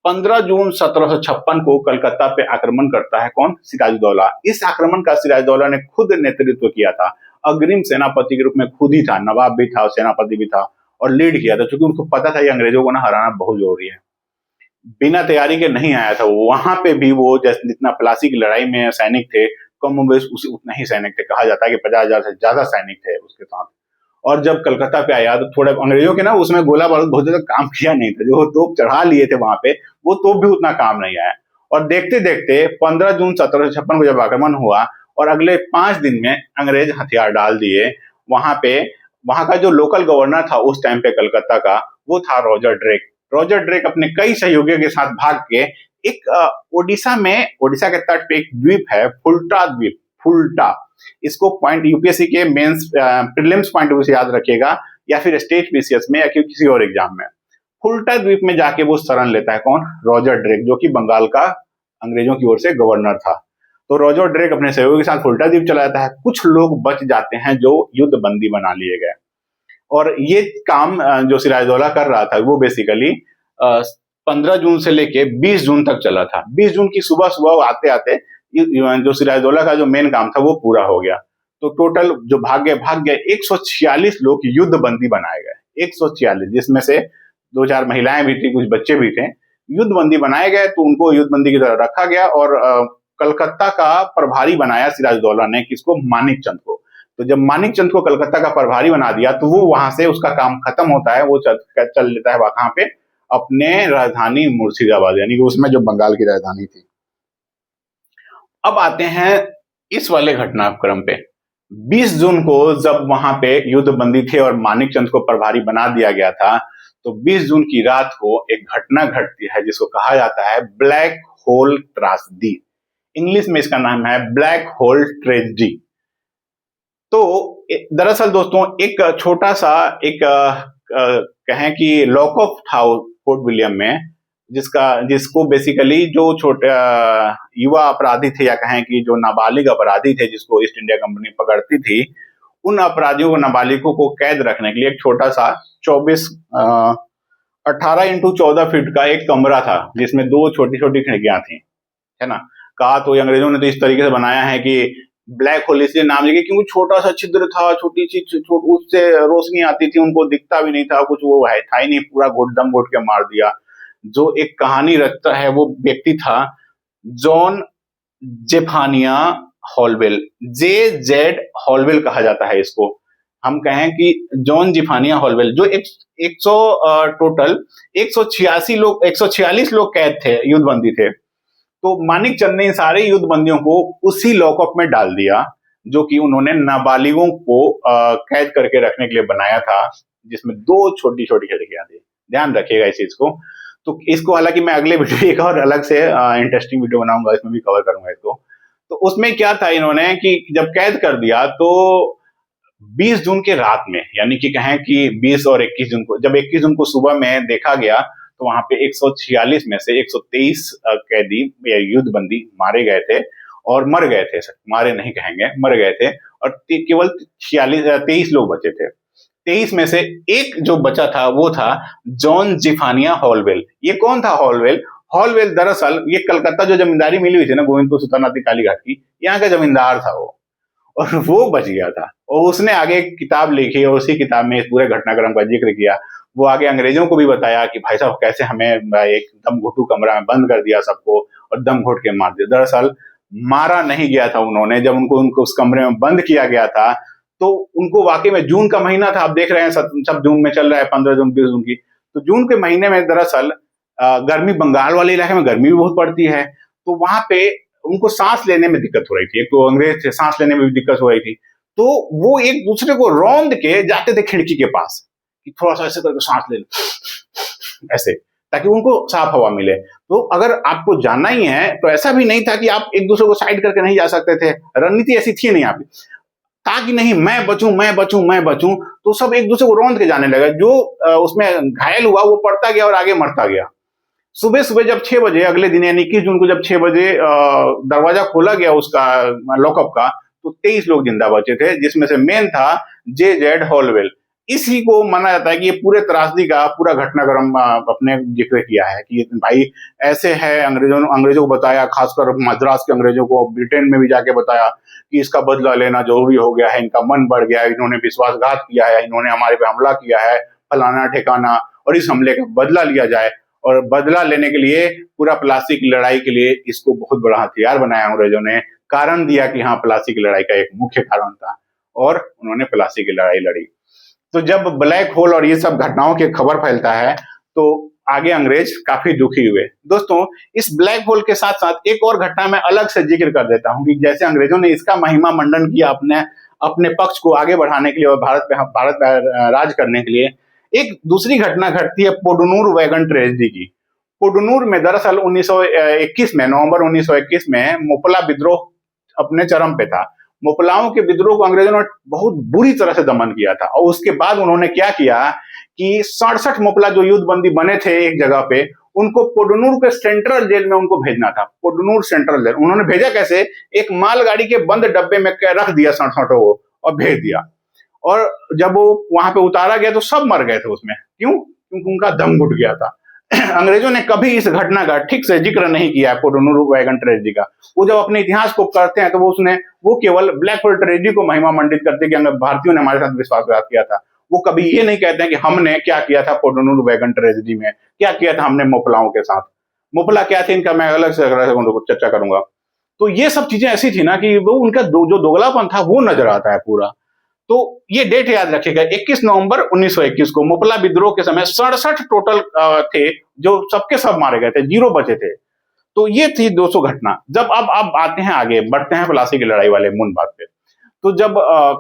15 जून 1756 को कलकत्ता पे आक्रमण करता है कौन? सिराजुद्दौला। इस आक्रमण का सिराजुद्दौला ने खुद नेतृत्व किया था, अग्रिम सेनापति के रूप में खुद ही था, नवाब भी था, सेनापति भी था, और लीड किया था, क्योंकि उनको पता था ये अंग्रेजों को ना हराना बहुत जरूरी है। बिना तैयारी के नहीं आया था वो। वहां पे भी वो जितना प्लासी की लड़ाई में सैनिक थे, कम बेश उतना ही सैनिक थे। कहा जाता है कि 50,000 से ज्यादा सैनिक थे उसके साथ। और जब कलकत्ता पे आया तो थोड़ा अंग्रेजों के ना उसमें गोला बारूद बहुत ज्यादा काम किया नहीं था। जो तोप चढ़ा लिए थे वहां पे, वो तोप भी उतना काम नहीं आया। और देखते देखते 15 जून 1756 को जब आक्रमण हुआ और अगले 5 दिन में अंग्रेज हथियार डाल दिए वहां पे। वहां का जो लोकल गवर्नर था उस टाइम पे कलकत्ता का, वो था रॉजर ड्रेक अपने कई सहयोगियों के साथ भाग के एक ओडिशा के तट पे एक द्वीप है, फुल्टा। इसको पॉइंट यूपीएससी के mains prelims point of view से याद रखिएगा, या फिर स्टेट बीसीएस में या किसी और एग्जाम में। फुल्टा द्वीप में जाके वो शरण लेता है कौन? रॉजर ड्रेक, जो कि बंगाल का अंग्रेजों की ओर से गवर्नर था। तो रॉजर ड्रेक अपने सहयोगी के साथ फुल्टा द्वीप चला जाता है। कुछ लोग बच जाते हैं जो युद्ध बंदी बना लिए गए। और ये काम जो सिराजुद्दौला कर रहा था वो बेसिकली 15 जून से लेके 20 जून तक चला था। 20 जून की सुबह सुबह आते आते जो सिराजुद्दौला का जो मेन काम था वो पूरा हो गया। तो टोटल जो भाग गए 146 लोग युद्ध बंदी बनाए गए, 146, जिसमें से 2-4 महिलाएं भी थी, कुछ बच्चे भी थे। युद्ध बंदी बनाए गए तो उनको युद्ध बंदी की तरह रखा गया और कलकत्ता का प्रभारी बनाया सिराजुद्दौला ने, किसको? मानिकचंद को। तो जब मानिकचंद को कलकत्ता का प्रभारी बना दिया तो वो वहां से उसका काम खत्म होता है, वो चल लेता है वहां पे अपने राजधानी मुर्शिदाबाद, यानी कि उसमें जो बंगाल की राजधानी थी। अब आते हैं इस वाले घटनाक्रम पे। 20 जून को जब वहां पे युद्ध बंदी थे और मानिकचंद को प्रभारी बना दिया गया था, तो 20 जून की रात को एक घटना घटती है जिसको कहा जाता है ब्लैक होल त्रासदी। इंग्लिश में इसका नाम है ब्लैक होल ट्रेजेडी। तो दरअसल दोस्तों एक छोटा सा एक कहें कि लॉकअप था फोर्ट विलियम में, जिसको बेसिकली जो छोटे युवा अपराधी थे या कहें कि जो नाबालिग अपराधी थे जिसको ईस्ट इंडिया कंपनी पकड़ती थी, उन अपराधियों को नाबालिगों को कैद रखने के लिए एक छोटा सा 18 इंटू 14 फीट का एक कमरा था जिसमें 2 छोटी छोटी खिड़कियां थी, है ना। कहा तो अंग्रेजों ने तो इस तरीके से बनाया है कि ब्लैक होल इसलिए नाम दिया क्योंकि छोटा सा छिद्र था, छोटी सी उससे रोशनी आती थी, उनको दिखता भी नहीं था, कुछ वो है था ही नहीं, पूरा दम घोट के मार दिया। जो एक कहानी रचता है वो व्यक्ति था जॉन जेफानिया हॉलवेल, JZ हॉलवेल कहा जाता है इसको। हम कहें कि जॉन जिफानिया हॉलवेल, जो टोटल 146 लोग कैद थे, युद्धबंदी थे। तो मानिक चंद ने सारे युद्धबंदियों को उसी लॉकअप में डाल दिया जो कि उन्होंने नाबालिगों को कैद करके रखने के लिए बनाया था, जिसमें 2 छोटी छोटी खिड़कियां थी। ध्यान रखिएगा इस चीज को। तो इसको हालांकि मैं अगले वीडियो एक और अलग से इंटरेस्टिंग वीडियो बनाऊंगा, इसमें भी कवर करूंगा इसको। तो उसमें क्या था, इन्होंने कि जब कैद कर दिया तो 20 जून के रात में, यानी कि कहें कि 20 और 21 जून को, जब 21 जून को सुबह में देखा गया तो वहां पे 146 में से 123 कैदी या युद्धबंदी मारे गए थे और मर गए थे, मारे नहीं कहेंगे, मर गए थे, और केवल 23 लोग बचे थे। 23 में से एक जो बचा था वो था जॉन जिफानिया हॉलवेल। ये कौन था हॉलवेल? हॉलवेल दरअसल ये कलकत्ता जो जमींदारी मिली हुई थी ना गोविंदपुर सुल्तानाती कालीघाट की, यहाँ का जमींदार था वो, और वो बच गया था। और उसने आगे एक किताब लिखी और उसी किताब में इस पूरे घटनाक्रम का जिक्र किया। वो आगे अंग्रेजों को भी बताया कि भाई साहब कैसे हमें एक दम घुटू कमरा में बंद कर दिया सबको और दम घोट के मार दिया। दरअसल मारा नहीं गया था उन्होंने, जब उनको उस कमरे में बंद किया गया था तो उनको वाकई में जून का महीना था, आप देख रहे हैं सब जून में चल रहा है, 15 जून 20 जून की, तो जून के महीने में दरअसल गर्मी, बंगाल वाले इलाके में गर्मी भी बहुत पड़ती है, तो वहां पे उनको सांस लेने में दिक्कत हो रही थी। एक तो अंग्रेज थे, सांस लेने में भी दिक्कत हो रही थी, तो वो एक दूसरे को रौंद के जाते थे खिड़की के पास कि थोड़ा सा ऐसे करके सांस ले लो ऐसे, ताकि उनको साफ हवा मिले। तो अगर आपको जानना ही है तो ऐसा भी नहीं था कि आप एक दूसरे को साइड करके नहीं जा सकते थे, रणनीति ऐसी थी नहीं आपकी, ताकि नहीं मैं बचूं मैं बचूं मैं बचूं, तो सब एक दूसरे को रौंद के जाने लगे। जो उसमें घायल हुआ वो पड़ता गया और आगे मरता गया। सुबह सुबह जब 6 बजे अगले दिन यानी 21 जून को जब 6 बजे दरवाजा खोला गया उसका लॉकअप का, तो 23 लोग जिंदा बचे थे, जिसमें से मेन था JZ हॉलवेल। इसी को माना जाता है कि ये पूरे त्रासदी का पूरा घटनाक्रम अपने जिक्र किया है कि भाई ऐसे है, अंग्रेजों को बताया, खासकर मद्रास के अंग्रेजों को, ब्रिटेन में भी जाके बताया कि इसका बदला लेना जरूरी हो गया है, इनका मन बढ़ गया है, इन्होंने विश्वासघात किया है, इन्होंने हमारे पे हमला किया है, फलाना ठिकाना, और इस हमले का बदला लिया जाए। और बदला लेने के लिए पूरा प्लासी की लड़ाई के लिए इसको बहुत बड़ा हथियार बनाया अंग्रेजों ने। कारण दिया कि हाँ प्लासी की लड़ाई का एक मुख्य कारण था, और उन्होंने प्लासी की लड़ाई लड़ी। तो जब ब्लैक होल और ये सब घटनाओं की खबर फैलता है तो आगे अंग्रेज काफी दुखी हुए। दोस्तों इस ब्लैक होल के साथ साथ एक और घटना मैं अलग से जिक्र कर देता हूं कि जैसे अंग्रेजों ने इसका महिमा मंडन किया अपने पक्ष को आगे बढ़ाने के लिए और भारत पे राज करने के लिए, एक दूसरी घटना घटती है पोडुनूर वैगन ट्रेजेडी की। पोडुनूर में दरअसल 1921 में, नवंबर 1921 में मुपला विद्रोह अपने चरम पे था। मुपलाओं के विद्रोह को अंग्रेजों ने बहुत बुरी तरह से दमन किया था, और उसके बाद उन्होंने क्या किया कि 67 मुपला जो युद्धबंदी बने थे एक जगह पे, उनको पोडुनूर के सेंट्रल जेल में उनको भेजना था। पोडुनूर सेंट्रल जेल उन्होंने भेजा कैसे? एक मालगाड़ी के बंद डब्बे में रख दिया 67 को और भेज दिया। और जब वो वहां पे उतारा गया तो सब मर गए थे उसमें। क्यों? क्योंकि उनका दम घुट गया था। अंग्रेजों ने कभी इस घटना का ठीक से जिक्र नहीं किया पोडुनूर वैगन ट्रेजेडी का। वो जब अपने इतिहास को करते हैं तो वो केवल ब्लैक होल ट्रेजेडी को महिमा मंडित करते कि भारतीयों ने हमारे साथ विश्वासघात किया था। वो कभी ये नहीं कहते हैं कि हमने क्या किया था पोडुनूर वैगन ट्रेजेडी में, क्या किया था हमने मुपलाओं के साथ। मुपला क्या थे इनका मैं अलग से चर्चा करूंगा। तो ये सब चीजें ऐसी थी ना कि वो उनका जो दोगलापन था वो नजर आता है पूरा। तो ये डेट याद रखिएगा, 21 नवंबर 1921 को मुपला विद्रोह के समय 67 टोटल थे, जो सबके सब मारे गए थे, 0 बचे थे। तो ये थी 200 घटना। जब अब आते हैं आगे, बढ़ते हैं प्लासी की लड़ाई वाले मूल बात पे। तो जब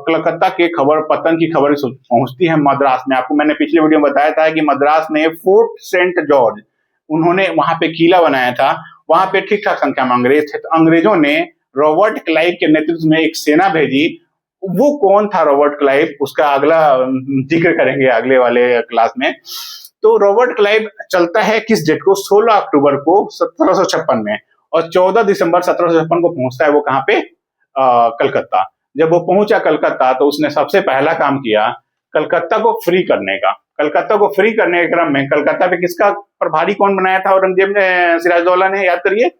कलकत्ता के खबर पतन की खबर पहुंचती है मद्रास में, आपको मैंने पिछले वीडियो में बताया था कि मद्रास में फोर्ट सेंट जॉर्ज, उन्होंने वहां पे किला बनाया था, वहां पे ठीक ठाक संख्या में अंग्रेज थे। तो अंग्रेजों ने रॉबर्ट क्लाइव के नेतृत्व में एक सेना भेजी। वो कौन था रॉबर्ट क्लाइव, उसका अगला जिक्र करेंगे अगले वाले क्लास में। तो रॉबर्ट क्लाइव चलता है किस डेट को, 16 अक्टूबर को 1756 में, और 14 दिसंबर 1756 को पहुंचता है वो कहां पे, कलकत्ता। जब वो पहुंचा कलकत्ता तो उसने सबसे पहला काम किया कलकत्ता को फ्री करने का। कलकत्ता को फ्री करने के क्रम में कलकत्ता पे किसका प्रभारी कौन बनाया था औरंगजेब ने, सिराजदौला ने, याद करिए।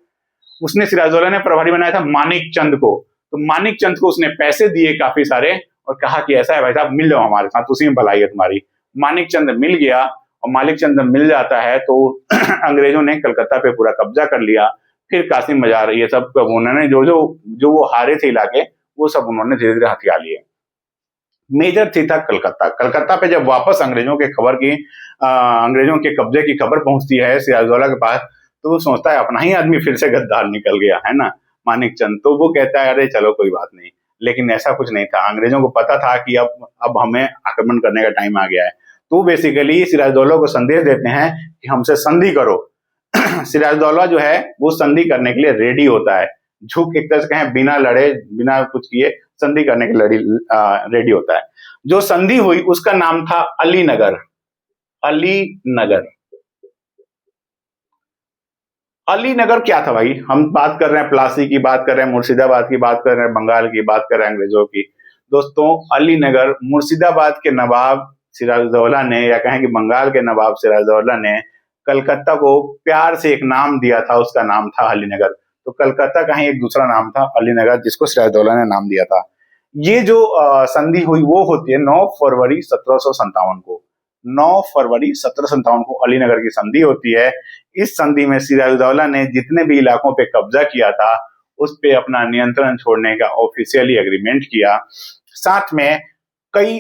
उसने सिराजदौला ने प्रभारी बनाया था मानिक चंद को। तो मानिक चंद को उसने पैसे दिए काफी सारे और कहा कि ऐसा है भाई साहब, मिल जाओ हमारे साथ, उसी में भलाई है तुम्हारी। मानिक चंद मिल गया, और मानिक चंद मिल जाता है तो अंग्रेजों ने कलकत्ता पे पूरा कब्जा कर लिया। फिर कासिम मजार ये सब उन्होंने जो जो जो वो हारे थे इलाके, वो सब उन्होंने धीरे धीरे हथिया लिए। मेजर थी था कलकत्ता। कलकत्ता पे जब वापस अंग्रेजों के खबर की, अंग्रेजों के कब्जे की खबर पहुंचती है सिराजदौला के पास, तो वो सोचता है अपना ही आदमी फिर से गद्दार निकल गया है ना, मानिक चंद। तो वो कहता है अरे चलो कोई बात नहीं, लेकिन ऐसा कुछ नहीं था। अंग्रेजों को पता था कि अब हमें आक्रमण करने का टाइम आ गया है। तो बेसिकली सिराजदौला को संदेश देते हैं कि हमसे संधि करो। सिराजदौला जो है वो संधि करने के लिए रेडी होता है, झुक एक तरह से कहें बिना लड़े बिना कुछ किए संधि करने के लिए रेडी होता है। जो संधि हुई उसका नाम था अलीनगर। अलीनगर, अलीनगर क्या था भाई? हम बात कर रहे हैं प्लासी की, बात कर रहे हैं मुर्शिदाबाद की, बात कर रहे हैं बंगाल की, बात कर रहे हैं अंग्रेजों की। दोस्तों अलीनगर मुर्शिदाबाद के नवाब सिराजदौला ने, या कहें कि बंगाल के नवाब सिराजदौला ने कलकत्ता को प्यार से एक नाम दिया था, उसका नाम था अलीनगर। तो कलकत्ता का ही एक दूसरा नाम था अलीनगर, जिसको सिराजदौला ने नाम दिया था। ये जो संधि हुई वो होती है 9 फरवरी 1757 को। 9 फरवरी 1757 को अलीनगर की संधि होती है। इस संधि में सिराजदौला ने जितने भी इलाकों पे कब्जा किया था उस पे अपना नियंत्रण छोड़ने का ऑफिशियली एग्रीमेंट किया। साथ में कई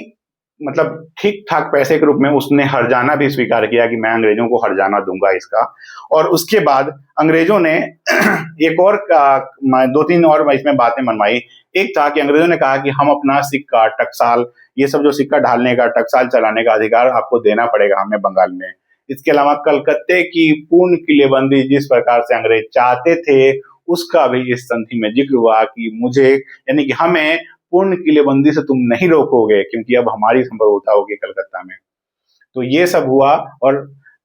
मतलब ठीक ठाक पैसे के रूप में उसने हर्जाना भी स्वीकार किया कि मैं अंग्रेजों को हर्जाना दूंगा इसका। और उसके बाद अंग्रेजों ने एक और 2-3 और इसमें बातें मनवाई। एक था कि अंग्रेजों ने कहा कि हम अपना सिक्का, टकसाल, ये सब जो सिक्का ढालने का, टकसाल चलाने का अधिकार आपको देना पड़ेगा हमें बंगाल में। इसके अलावा कलकत्ते की पूर्ण किलेबंदी जिस प्रकार से अंग्रेज चाहते थे उसका भी इस संधि में जिक्र हुआ कि मुझे, यानी कि हमें पूर्ण किलेबंदी से तुम नहीं रोकोगे क्योंकि अब हमारी संप्रभुता होगी कलकत्ता में। तो ये सब हुआ और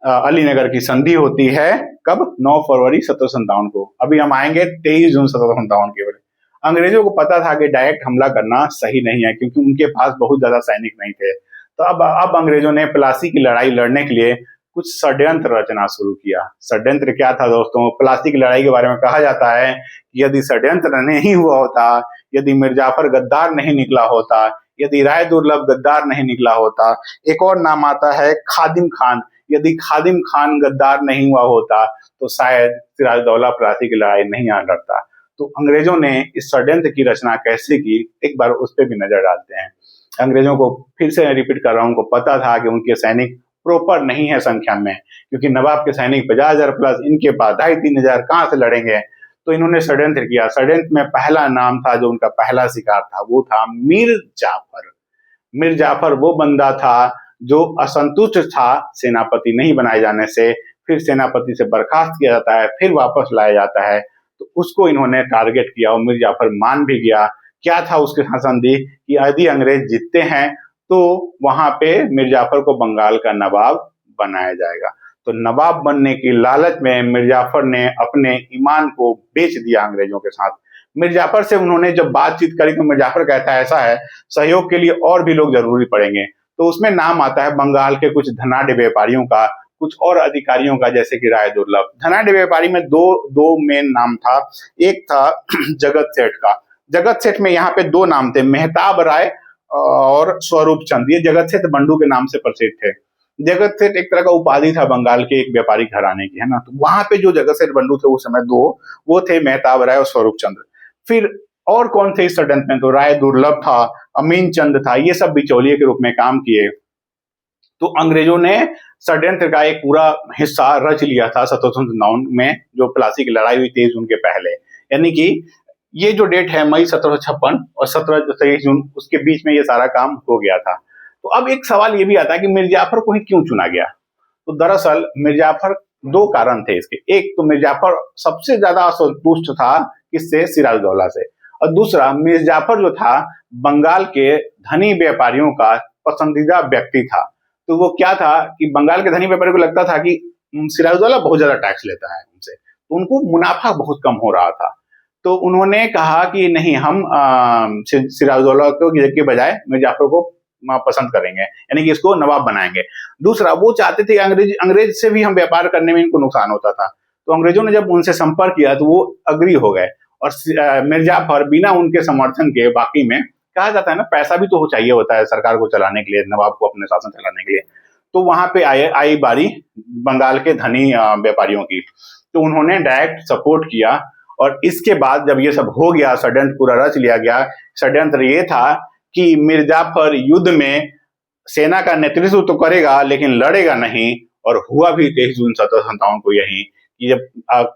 अलीनगर की संधि होती है कब? 9 फरवरी 1757 को। अभी हम आएंगे 23 जून 1757 के बारे। अंग्रेजों को पता था कि डायरेक्ट हमला करना सही नहीं है क्योंकि उनके पास बहुत ज्यादा सैनिक नहीं थे। तो अब अंग्रेजों ने प्लासी की लड़ाई लड़ने के लिए कुछ षड्यंत्र रचना शुरू किया। षड्यंत्र क्या था दोस्तों? प्लासी की लड़ाई के बारे में कहा जाता है कि यदि षड्यंत्र नहीं हुआ होता, यदि मिर्जाफर गद्दार नहीं निकला होता, यदि राय दुर्लभ गद्दार नहीं निकला होता, एक और नाम आता है खादिम खान, यदि खादिम खान गद्दार नहीं हुआ होता तो शायद सिराजदौला प्लासी की लड़ाई नहीं आ लड़ता। तो अंग्रेजों ने इस षड्यंत्र की रचना कैसे की, एक बार उस पर भी नजर डालते हैं। अंग्रेजों को फिर से रिपीट कर रहा हूं, उनको पता था कि उनके सैनिक प्रॉपर नहीं है संख्या में, क्योंकि नवाब के सैनिक 50,000 प्लस, इनके पास 2,500-3,000 कहां से लड़ेंगे। तो इन्होंने षड्यंत्र किया। षड्यंत्र में पहला नाम था जो उनका पहला शिकार था, वो था मीर जाफर। मीर जाफर वो बंदा था जो असंतुष्ट था सेनापति नहीं बनाए जाने से, फिर सेनापति से बर्खास्त किया जाता है, फिर वापस लाया जाता है। तो उसको इन्होंने टारगेट किया और मीर जाफर मान भी गया। क्या था उसके साथ संधि कि यदि अंग्रेज जीतते हैं तो वहां पे मीर जाफर को बंगाल का नवाब बनाया जाएगा। तो नवाब बनने की लालच में मीर जाफर ने अपने ईमान को बेच दिया अंग्रेजों के साथ। मीर जाफर से उन्होंने जब बातचीत करी तो मीर जाफर कहता है ऐसा है, सहयोग के लिए और भी लोग जरूरी पड़ेंगे। तो उसमें नाम आता है बंगाल के कुछ धनाढ़ व्यापारियों का, कुछ और अधिकारियों का, जैसे कि राय दुर्लभ। धनाढ़ व्यापारी में दो मेन नाम था। एक था जगत सेठ का। जगत सेठ में यहाँ पे 2 नाम थे, मेहताब राय और स्वरूप चंद। ये जगत सेठ बंडू के नाम से प्रसिद्ध थे। जगत सेठ एक तरह का उपाधि था बंगाल के एक व्यापारी घराने की, है ना। तो वहां पे जो जगत सेठ बंडू थे उस समय 2, वो थे मेहताब राय और स्वरूप चंद्र। फिर और कौन थे इस षड्यंत्र में? तो राय दुर्लभ था, अमीन चंद था, ये सब बिचौलिए के रूप में काम किए। तो अंग्रेजों ने षड्यंत्र का एक पूरा हिस्सा रच लिया था 1759 में, जो प्लासी की लड़ाई हुई 23 जून के पहले। यानी कि ये जो डेट है मई 1756 और 23 जून, उसके बीच में ये सारा काम हो गया था। तो अब एक सवाल ये भी आता है कि मिर्जाफर को ही क्यों चुना गया? तो दरअसल मिर्जाफर दो कारण थे इसके। एक तो मिर्जा जाफर सबसे ज्यादा असंतुष्ट था किससे, सिराजुद्दौला से, और दूसरा मिर्जा जाफर जो था बंगाल के धनी व्यापारियों का पसंदीदा व्यक्ति था। तो वो क्या था कि बंगाल के धनी व्यापारियों को लगता था कि सिराजुद्दौला बहुत ज्यादा टैक्स लेता है उनसे, तो उनको मुनाफा बहुत कम हो रहा था। तो उन्होंने कहा कि नहीं, हम सिराजुद्दौला के बजाय मिर्जा जाफर को पसंद करेंगे, यानी कि इसको नवाब बनाएंगे। दूसरा, वो चाहते थे अंग्रेज से भी हम व्यापार करने में इनको नुकसान होता था, तो अंग्रेजों ने जब उनसे संपर्क किया तो वो अग्री हो गए। और मिर्जा जाफर बिना उनके समर्थन के, बाकी में कहा जाता है ना, पैसा भी तो चाहिए होता है सरकार को चलाने के लिए, नवाब को अपने शासन चलाने के लिए, तो वहां पे आई बारी बंगाल के धनी व्यापारियों की। तो उन्होंने डायरेक्ट सपोर्ट किया, और इसके बाद जब ये सब हो गया, षड्यंत्र पूरा रच लिया गया। षड्यंत्र ये था कि मिर्जा जाफर युद्ध में सेना का नेतृत्व तो करेगा लेकिन लड़ेगा नहीं, और हुआ भी 23 जून 1757 को यही, कि जब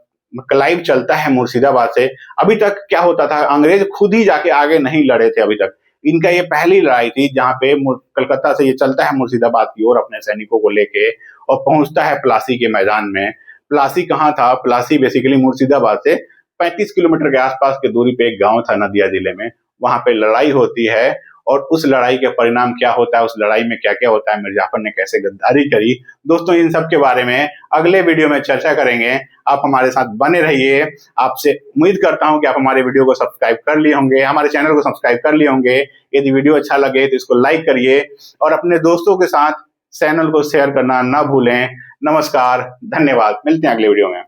क्लाइव चलता है मुर्शिदाबाद से। अभी तक क्या होता था, अंग्रेज खुद ही जाके आगे नहीं लड़े थे अभी तक, इनका ये पहली लड़ाई थी जहां पे कलकत्ता से ये चलता है मुर्शिदाबाद की ओर अपने सैनिकों को लेके, और पहुंचता है प्लासी के मैदान में। प्लासी कहाँ था, प्लासी बेसिकली मुर्शिदाबाद से 35 किलोमीटर के आसपास की दूरी पे एक गांव था नदिया जिले में। वहां पे लड़ाई होती है, और उस लड़ाई के परिणाम क्या होता है, उस लड़ाई में क्या क्या होता है, मिर्जा जाफर ने कैसे गद्दारी करी, दोस्तों इन सब के बारे में अगले वीडियो में चर्चा करेंगे। आप हमारे साथ बने रहिए। आपसे उम्मीद करता हूं कि आप हमारे वीडियो को सब्सक्राइब कर लिए होंगे, हमारे चैनल को सब्सक्राइब कर लिए होंगे। यदि वीडियो अच्छा लगे तो इसको लाइक करिए, और अपने दोस्तों के साथ चैनल को शेयर करना ना भूलें। नमस्कार, धन्यवाद, मिलते हैं अगले वीडियो में।